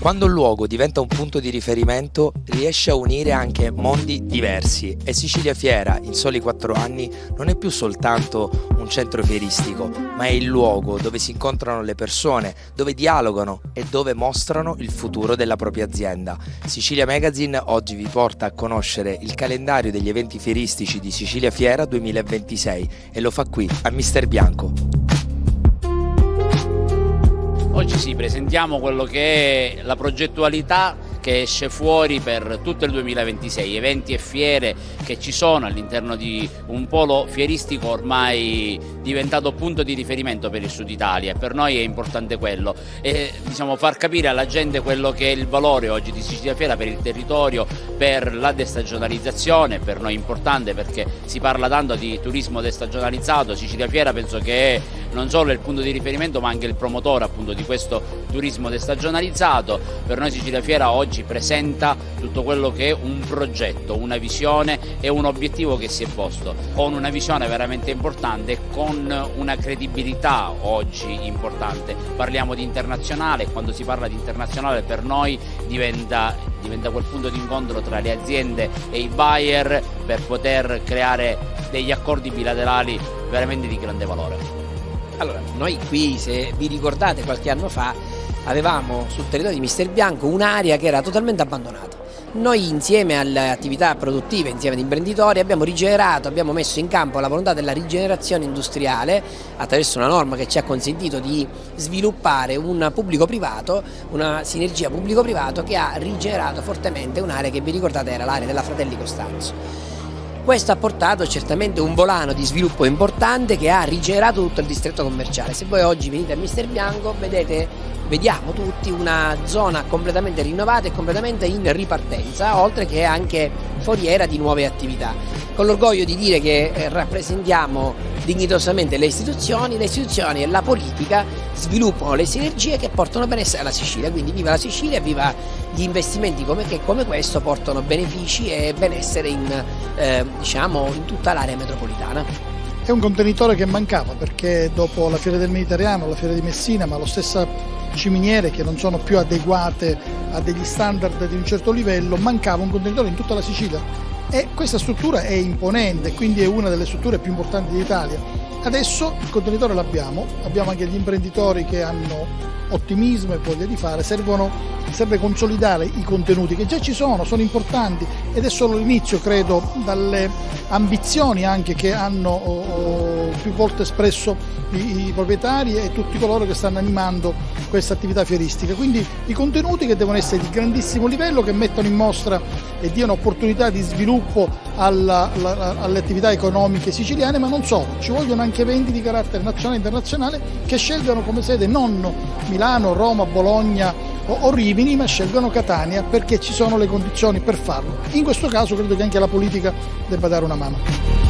Quando un luogo diventa un punto di riferimento, riesce a unire anche mondi diversi e Sicilia Fiera, in soli 4 anni, non è più soltanto un centro fieristico, ma è il luogo dove si incontrano le persone, dove dialogano e dove mostrano il futuro della propria azienda. Sicilia Magazine oggi vi porta a conoscere il calendario degli eventi fieristici di Sicilia Fiera 2026 e lo fa qui, a Mister Bianco. Oggi presentiamo quello che è la progettualità che esce fuori per tutto il 2026, eventi e fiere che ci sono all'interno di un polo fieristico ormai diventato punto di riferimento per il Sud Italia e per noi è importante quello e far capire alla gente quello che è il valore oggi di Sicilia Fiera per il territorio, per la destagionalizzazione, per noi è importante perché si parla tanto di turismo destagionalizzato. Sicilia Fiera penso che è non solo il punto di riferimento ma anche il promotore appunto di questo turismo destagionalizzato. Per noi Sicilia Fiera oggi presenta tutto quello che è un progetto, una visione e un obiettivo che si è posto, con una visione veramente importante, con una credibilità oggi importante. Parliamo di internazionale e quando si parla di internazionale per noi diventa quel punto di incontro tra le aziende e i buyer per poter creare degli accordi bilaterali veramente di grande valore. Allora, noi qui, se vi ricordate, qualche anno fa avevamo sul territorio di Mister Bianco un'area che era totalmente abbandonata. Noi insieme alle attività produttive, insieme ad imprenditori, abbiamo rigenerato, abbiamo messo in campo la volontà della rigenerazione industriale attraverso una norma che ci ha consentito di sviluppare un pubblico-privato, una sinergia pubblico-privato che ha rigenerato fortemente un'area che vi ricordate era l'area della Fratelli Costanzo. Questo ha portato certamente un volano di sviluppo importante che ha rigenerato tutto il distretto commerciale. Se voi oggi venite a Mister Bianco vediamo tutti una zona completamente rinnovata e completamente in ripartenza, oltre che anche foriera di nuove attività. Con l'orgoglio di dire che rappresentiamo dignitosamente le istituzioni e la politica sviluppano le sinergie che portano benessere alla Sicilia, quindi viva la Sicilia, viva gli investimenti come questo portano benefici e benessere in tutta l'area metropolitana. È un contenitore che mancava perché dopo la Fiera del Mediterraneo, la Fiera di Messina, ma lo stesso ciminiere che non sono più adeguate a degli standard di un certo livello, mancava un contenitore in tutta la Sicilia e questa struttura è imponente, quindi è una delle strutture più importanti d'Italia. Adesso il contenitore l'abbiamo, abbiamo anche gli imprenditori che hanno ottimismo e voglia di fare, serve consolidare i contenuti che già ci sono importanti ed è solo l'inizio, credo, dalle ambizioni anche che hanno più volte espresso i proprietari e tutti coloro che stanno animando questa attività fieristica. Quindi i contenuti che devono essere di grandissimo livello, che mettano in mostra e diano opportunità di sviluppo alle attività economiche siciliane, ma non solo, ci vogliono anche eventi di carattere nazionale e internazionale che scelgano come sede non Milano, Roma, Bologna o Rimini, ma scelgono Catania perché ci sono le condizioni per farlo. In questo caso credo che anche la politica debba dare una mano.